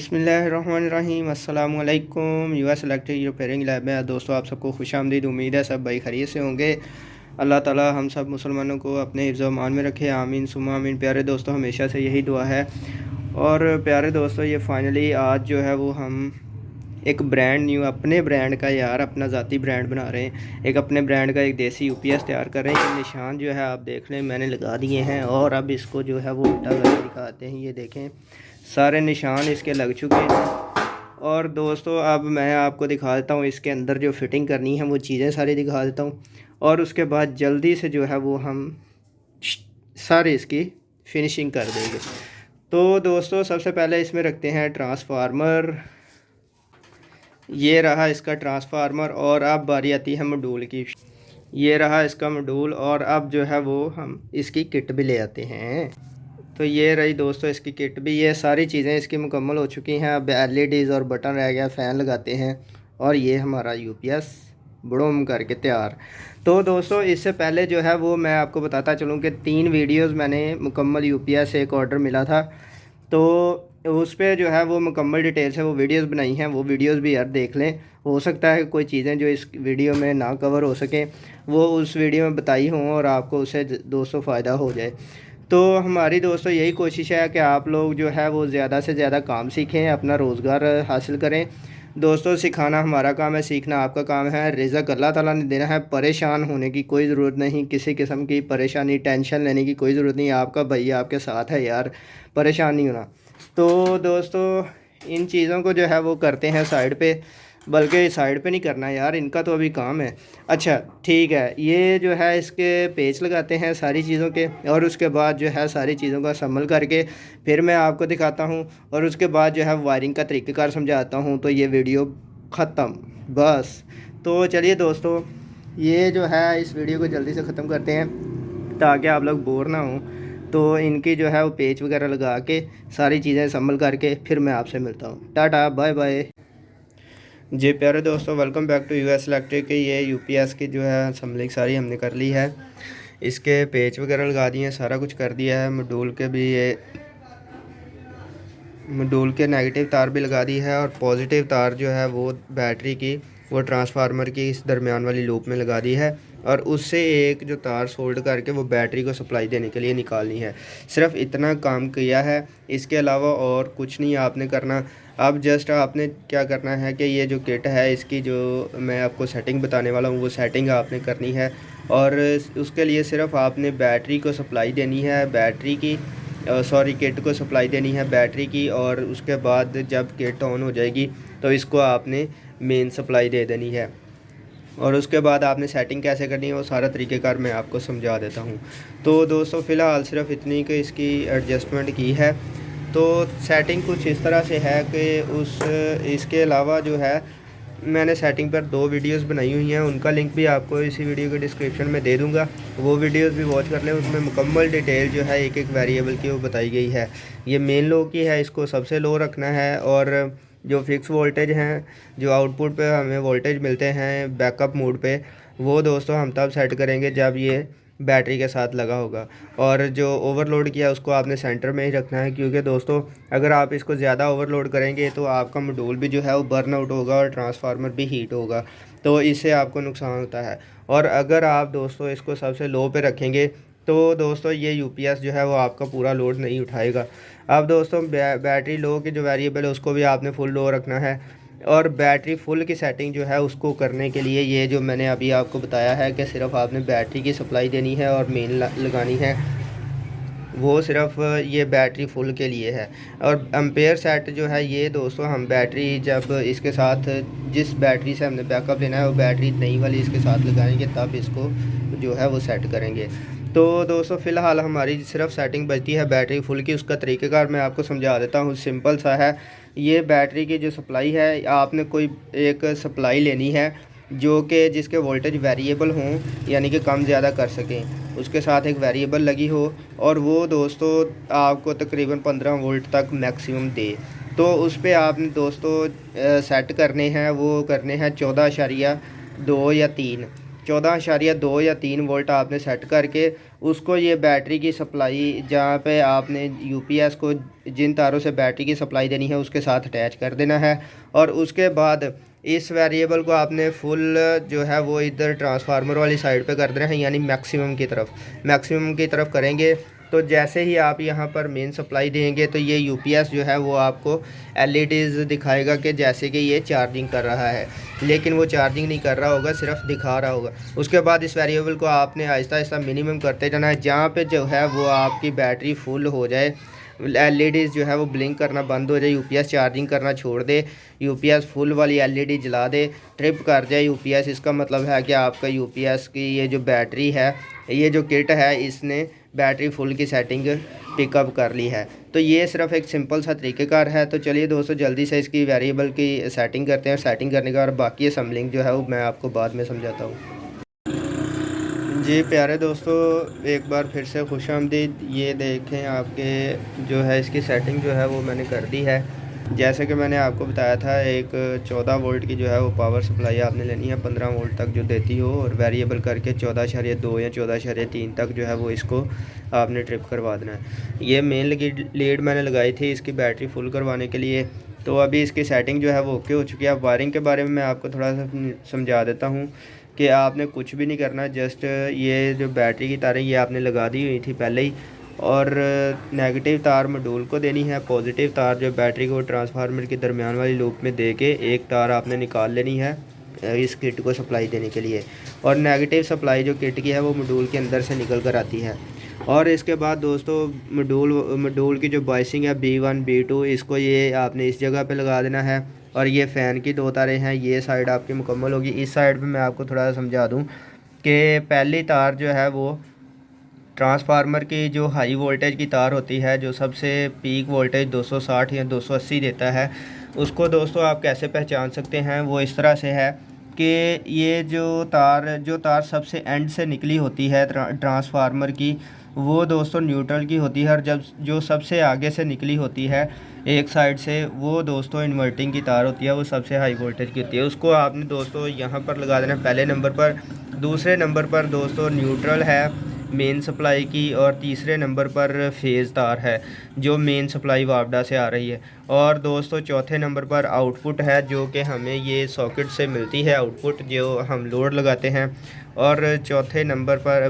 बिस्मिल्लाहिर्रहमानिर्रहीम अस्सलामुअलैकुम US electric repairing lab में दोस्तों आप सबको खुशामदीद। उम्मीद है सब भाई खैरियत से होंगे। अल्लाह ताला हम सब मुसलमानों को अपने हिफ्ज़ व अमान में रखे, आमीन सुम्मा आमीन। प्यारे दोस्तों, हमेशा से यही दुआ है। और प्यारे दोस्तों, ये फाइनली आज जो है वो हम एक ब्रांड न्यू अपने ब्रांड का अपना ज़ाती ब्रांड बना रहे हैं। एक अपने ब्रांड का एक देसी यूपीएस तैयार कर रहे हैं। ये निशान जो है आप देख लें, मैंने लगा दिए हैं। और अब इसको जो है वो उल्टा करके दिखाते हैं। ये देखें, सारे निशान इसके लग चुके हैं। और दोस्तों, अब मैं आपको दिखा देता हूँ इसके अंदर जो फिटिंग करनी है वो चीज़ें सारी दिखा देता हूँ। और उसके बाद जल्दी से जो है वो हम सारे इसकी फिनिशिंग कर देंगे। तो दोस्तों, सबसे पहले इसमें रखते हैं ट्रांसफार्मर। ये रहा इसका ट्रांसफार्मर। और अब बारी आती है मॉड्यूल की। ये रहा इसका मॉड्यूल। और अब जो है वो हम इसकी किट भी ले आते हैं। तो ये रही दोस्तों इसकी किट भी। ये सारी चीज़ें इसकी मुकम्मल हो चुकी हैं। अब एलईडीज़ और बटन रह गया, फ़ैन लगाते हैं। और ये हमारा यूपीएस बड़ोम करके तैयार। तो दोस्तों, इससे पहले जो है वो मैं आपको बताता चलूँ कि 3 वीडियोस मैंने मुकम्मल यूपीएस एक ऑर्डर मिला था, तो उस पर जो है वो मुकम्मल डिटेल से वो वीडियोस बनाई हैं। वो वीडियोस भी यार देख लें। हो सकता है कोई चीज़ें जो इस वीडियो में ना कवर हो सकें वो उस वीडियो में बताई हों और आपको उससे दोस्तों फ़ायदा हो जाए। तो हमारी दोस्तों यही कोशिश है कि आप लोग जो है वो ज़्यादा से ज़्यादा काम सीखें, अपना रोज़गार हासिल करें। दोस्तों, सिखाना हमारा काम है, सीखना आपका काम है। रिज़्क़ अल्लाह ताला ने देना है। परेशान होने की कोई ज़रूरत नहीं, किसी किस्म की परेशानी टेंशन लेने की कोई ज़रूरत नहीं। आपका भैया आपके साथ है यार, परेशान नहीं होना। तो दोस्तों, इन चीज़ों को जो है वो करते हैं साइड पे, बल्कि साइड पे नहीं करना यार, इनका तो अभी काम है। अच्छा ठीक है, ये जो है इसके पेच लगाते हैं सारी चीज़ों के। और उसके बाद जो है सारी चीज़ों का सम्मल करके फिर मैं आपको दिखाता हूँ। और उसके बाद जो है वायरिंग का तरीक़ेकार समझाता हूँ। तो ये वीडियो ख़त्म बस। तो चलिए दोस्तों, ये जो है इस वीडियो को जल्दी से ख़त्म करते हैं ताकि आप लोग बोर ना हों। तो इनकी जो है वो पेच वगैरह लगा के सारी चीज़ें सम्मल करके फिर मैं आपसे मिलता हूँ। Tata bye bye. जी प्यारे दोस्तों, welcome back to US electric के। ये यूपीएस की जो है असम्बलिंग सारी हमने कर ली है। इसके पेच वगैरह लगा दिए हैं, सारा कुछ कर दिया है। मॉड्यूल के भी ये मॉड्यूल के नेगेटिव तार भी लगा दी है। और पॉजिटिव तार जो है वो बैटरी की वो ट्रांसफार्मर की इस दरमियान वाली लूप में लगा दी है। और उससे एक जो तार सोल्ड करके वो बैटरी को सप्लाई देने के लिए निकालनी है। सिर्फ इतना काम किया है, इसके अलावा और कुछ नहीं आपने करना। अब जस्ट आपने क्या करना है कि ये जो किट है इसकी जो मैं आपको सेटिंग बताने वाला हूँ वो सेटिंग आपने करनी है। और उसके लिए सिर्फ आपने बैटरी को सप्लाई देनी है, बैटरी की किट को सप्लाई देनी है बैटरी की। और उसके बाद जब किट ऑन हो जाएगी तो इसको आपने मेन सप्लाई दे देनी है। और उसके बाद आपने सेटिंग कैसे करनी है वो सारा तरीक़ेकार मैं आपको समझा देता हूँ। तो दोस्तों, फ़िलहाल सिर्फ इतनी कि इसकी एडजस्टमेंट की है। तो सेटिंग कुछ इस तरह से है कि इसके अलावा जो है मैंने सेटिंग पर 2 वीडियोस बनाई हुई हैं, उनका लिंक भी आपको इसी वीडियो के डिस्क्रिप्शन में दे दूंगा। वो वीडियोस भी वॉच कर लें। उसमें मुकम्मल डिटेल जो है एक एक वेरिएबल की वो बताई गई है। ये मेन लो की है, इसको सबसे लो रखना है। और जो फिक्स वोल्टेज हैं, जो आउटपुट पे हमें वोल्टेज मिलते हैं बैकअप मोड पे, वो दोस्तों हम तब सेट करेंगे जब ये बैटरी के साथ लगा होगा। और जो ओवरलोड किया उसको आपने सेंटर में ही रखना है, क्योंकि दोस्तों अगर आप इसको ज़्यादा ओवरलोड करेंगे तो आपका मॉड्यूल भी जो है वो बर्न आउट होगा और ट्रांसफार्मर भी हीट होगा, तो इससे आपको नुकसान होता है। और अगर आप दोस्तों इसको सबसे लो पे रखेंगे तो दोस्तों ये यूपीएस जो है वो आपका पूरा लोड नहीं उठाएगा। अब दोस्तों बैटरी लो की जो वेरिएबल है उसको भी आपने फुल लो रखना है। और बैटरी फुल की सेटिंग जो है उसको करने के लिए ये जो मैंने अभी आपको बताया है कि सिर्फ आपने बैटरी की सप्लाई देनी है और मेन लगानी है, वो सिर्फ ये बैटरी फुल के लिए है। और एम्पेयर सेट जो है ये दोस्तों हम बैटरी जब इसके साथ जिस बैटरी से हमने बैकअप लेना है वो बैटरी नई वाली इसके साथ लगाएंगे तब इसको जो है वो सेट करेंगे। तो दोस्तों, फ़िलहाल हमारी सिर्फ सेटिंग बचती है बैटरी फुल की। उसका तरीक़ेकार मैं आपको समझा देता हूँ, सिंपल सा है। ये बैटरी की जो सप्लाई है, आपने कोई एक सप्लाई लेनी है जो कि जिसके वोल्टेज वेरिएबल हों, यानी कि कम ज़्यादा कर सकें। उसके साथ एक वेरिएबल लगी हो और वो दोस्तों आपको तकरीबन 15 वोल्ट तक मैक्सिमम दे। तो उस पर आपने दोस्तों सेट करने हैं, वो करने हैं 14.2 या 3 14.2 या 3 वोल्ट आपने सेट करके उसको ये बैटरी की सप्लाई जहाँ पे आपने यूपीएस को जिन तारों से बैटरी की सप्लाई देनी है उसके साथ अटैच कर देना है। और उसके बाद इस वेरिएबल को आपने फुल जो है वो इधर ट्रांसफार्मर वाली साइड पे कर देना है, यानी मैक्सिमम की तरफ करेंगे तो जैसे ही आप यहाँ पर मेन सप्लाई देंगे तो ये यूपीएस जो है वो आपको एलईडीज़ दिखाएगा कि जैसे कि ये चार्जिंग कर रहा है, लेकिन वो चार्जिंग नहीं कर रहा होगा, सिर्फ दिखा रहा होगा। उसके बाद इस वेरिएबल को आपने आहिस्ता आहिस्ता मिनिमम करते जाना है। जहाँ पे जो है वो आपकी बैटरी फुल हो जाए, एलईडीज़ जो है वो ब्लिंक करना बंद हो जाए, यूपीएस चार्जिंग करना छोड़ दे, यूपीएस फुल वाली एलईडी जला दे, ट्रिप कर जाए यूपीएस, इसका मतलब है कि आपका यूपीएस की ये जो बैटरी है, ये जो किट है, इसने बैटरी फुल की सेटिंग पिकअप कर ली है। तो ये सिर्फ एक सिंपल सा तरीक़ेकार है। तो चलिए दोस्तों जल्दी से इसकी वेरिएबल की सेटिंग करते हैं। सेटिंग करने के बाद बाकी असम्बलिंग जो है वो मैं आपको बाद में समझाता हूँ। जी प्यारे दोस्तों, एक बार फिर से खुशामदीद। ये देखें आपके जो है इसकी सेटिंग जो है वो मैंने कर दी है। जैसे कि मैंने आपको बताया था, एक 14 वोल्ट की जो है वो पावर सप्लाई आपने लेनी है, 15 वोल्ट तक जो देती हो, और वेरिएबल करके 14.2 या 14.3 तक जो है वो इसको आपने ट्रिप करवा देना है। ये मेन लीड मैंने लगाई थी इसकी बैटरी फुल करवाने के लिए। तो अभी इसकी सेटिंग जो है वो ओके हो चुकी है। अब वायरिंग के बारे में मैं आपको थोड़ा सा समझा देता हूँ कि आपने कुछ भी नहीं करना, जस्ट ये जो बैटरी की तारें ये आपने लगा दी हुई थी पहले ही, और नेगेटिव तार मॉड्यूल को देनी है, पॉजिटिव तार जो बैटरी को ट्रांसफार्मर के दरमियान वाली लूप में दे के एक तार आपने निकाल लेनी है इस किट को सप्लाई देने के लिए। और नेगेटिव सप्लाई जो किट की है वो मॉड्यूल के अंदर से निकल कर आती है। और इसके बाद दोस्तों मॉड्यूल की जो बॉयसिंग है B1 B2, इसको ये आपने इस जगह पे लगा देना है। और ये फ़ैन की 2 तारें हैं, ये साइड आपकी मुकम्मल होगी। इस साइड पे मैं आपको थोड़ा सा समझा दूं कि पहली तार जो है वो ट्रांसफार्मर की जो हाई वोल्टेज की तार होती है, जो सबसे पीक वोल्टेज 260 या 280 देता है, उसको दोस्तों आप कैसे पहचान सकते हैं, वो इस तरह से है कि ये जो तार सबसे एंड से निकली होती है ट्रांसफार्मर की, वो दोस्तों न्यूट्रल की होती है। और जब जो सबसे आगे से निकली होती है एक साइड से, वो दोस्तों इन्वर्टिंग की तार होती है, वो सबसे हाई वोल्टेज की होती है। उसको आपने दोस्तों यहाँ पर लगा देना पहले नंबर पर। दूसरे नंबर पर दोस्तों न्यूट्रल है मेन सप्लाई की, और तीसरे नंबर पर फेज़ तार है जो मेन सप्लाई वापडा से आ रही है। और दोस्तों चौथे नंबर पर आउटपुट है, जो कि हमें ये सॉकेट से मिलती है, आउटपुट जो हम लोड लगाते हैं। और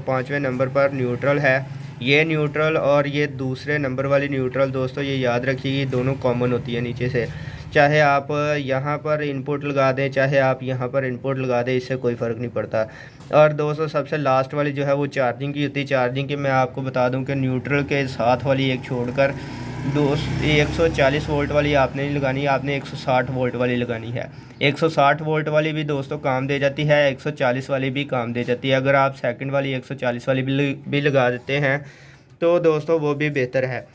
पाँचवें नंबर पर न्यूट्रल है। ये न्यूट्रल और ये दूसरे नंबर वाली न्यूट्रल दोस्तों ये याद रखिए, दोनों कॉमन होती है नीचे से। चाहे आप यहाँ पर इनपुट लगा दें, चाहे आप यहाँ पर इनपुट लगा दें, इससे कोई फ़र्क नहीं पड़ता। और दोस्तों सबसे लास्ट वाली जो है वो चार्जिंग की होती है। चार्जिंग की मैं आपको बता दूं कि न्यूट्रल के साथ वाली एक छोड़कर 140 वोल्ट वाली आपने नहीं लगानी, आपने 160 वोल्ट वाली लगानी है। 160 वोल्ट वाली भी दोस्तों काम दे जाती है, 140 वाली भी काम दे जाती है। अगर आप सेकंड वाली 140 वाली भी लगा देते हैं तो दोस्तों वो भी बेहतर है।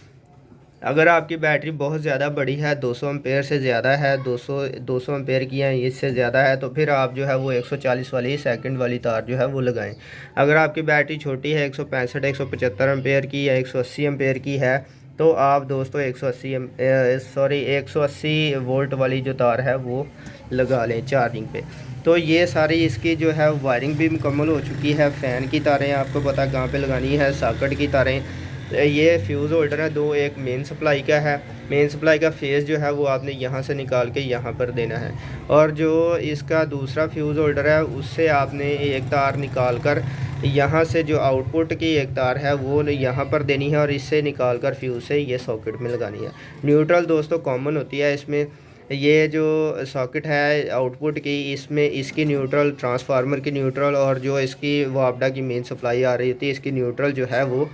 अगर आपकी बैटरी बहुत ज़्यादा बड़ी है, 200 एम्पेयर से ज़्यादा है, 200 एम्पेयर की है, इससे ज़्यादा है, तो फिर आप जो है वो 140 वाली वाली तार जो है वो लगाएं। अगर आपकी बैटरी छोटी है, 165 175 एम्पेयर की या 180 एम्पेयर की है, तो आप दोस्तों 180 वोल्ट वाली जो तार है वो लगा लें चार्जिंग पे। तो ये सारी इसकी जो है वायरिंग भी मुकम्मल हो चुकी है। फ़ैन की तारें आपको पता कहाँ पे लगानी है, सॉकेट की तारें, ये फ्यूज़ होल्डर है दो, एक मेन सप्लाई का है। मेन सप्लाई का फेज़ जो है वो आपने यहाँ से निकाल के यहाँ पर देना है। और जो इसका दूसरा फ्यूज़ होल्डर है उससे आपने एक तार निकाल कर यहाँ से जो आउटपुट की एक तार है वो यहाँ पर देनी है, और इससे निकाल कर फ्यूज़ से ये सॉकेट में लगानी है। न्यूट्रल दोस्तों कॉमन होती है इसमें। ये जो सॉकेट है आउटपुट की, इसमें इसकी न्यूट्रल, ट्रांसफार्मर की न्यूट्रल, और जो इसकी वापडा की मेन सप्लाई आ रही होती है, इसकी न्यूट्रल जो है वो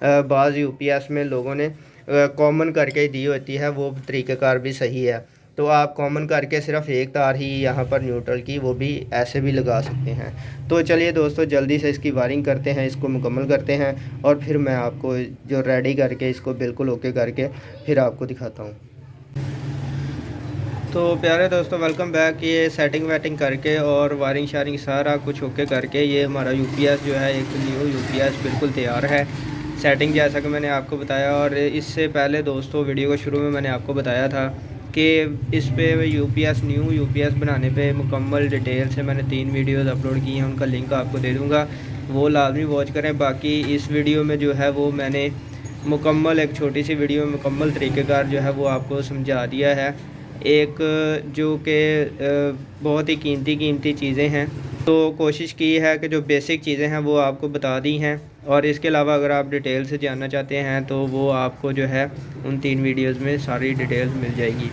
बाज़ यूपीएस में लोगों ने कॉमन करके दी होती है, वो तरीक़ेकार भी सही है। तो आप कॉमन करके सिर्फ एक तार ही यहाँ पर न्यूट्रल की वो भी ऐसे भी लगा सकते हैं। तो चलिए दोस्तों जल्दी से इसकी वायरिंग करते हैं, इसको मुकम्मल करते हैं, और फिर मैं आपको जो रेडी करके इसको बिल्कुल ओके करके फिर आपको दिखाता हूँ। तो प्यारे दोस्तों वेलकम बैक। ये सेटिंग वेटिंग करके और वायरिंग शायरिंग सारा कुछ ओके करके ये हमारा यूपीएस जो है एक न्यू यूपीएस बिल्कुल तैयार है। सेटिंग जैसा कि मैंने आपको बताया, और इससे पहले दोस्तों वीडियो के शुरू में मैंने आपको बताया था कि इस पे न्यू यूपीएस बनाने पे मुकम्मल डिटेल से मैंने 3 वीडियोस अपलोड की हैं, उनका लिंक आपको दे दूंगा। वो लाजमी वॉच करें। बाकी इस वीडियो में जो है वो मैंने मुकम्मल एक छोटी सी वीडियो में मुकम्मल तरीक़ेकार जो है वो आपको समझा दिया है। एक जो कि बहुत ही कीमती चीज़ें हैं, तो कोशिश की है कि जो बेसिक चीज़ें हैं वो आपको बता दी हैं, और इसके अलावा अगर आप डिटेल से जानना चाहते हैं तो वो आपको जो है उन 3 वीडियोज़ में सारी डिटेल्स मिल जाएगी।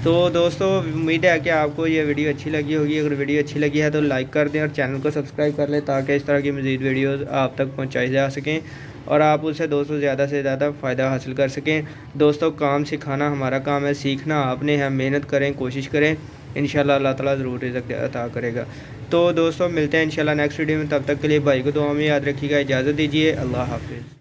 तो दोस्तों, उम्मीद है कि आपको ये वीडियो अच्छी लगी होगी। अगर वीडियो अच्छी लगी है तो लाइक कर दें और चैनल को सब्सक्राइब कर लें, ताकि इस तरह की मज़ीद वीडियोज़ आप तक पहुँचाई जा सकें और आप उससे दोस्तों ज़्यादा से ज़्यादा फ़ायदा हासिल कर सकें। दोस्तों, काम सिखाना हमारा काम है, सीखना आपने है। मेहनत करें, कोशिश करें, इंशाल्लाह अल्लाह ताला ज़रूर रिज़्क़ अता करेगा। तो दोस्तों, मिलते हैं इंशाल्लाह नेक्स्ट वीडियो में। तब तक के लिए भाई को दुआ में याद रखिएगा। इजाज़त दीजिए। अल्लाह हाफ़िज़।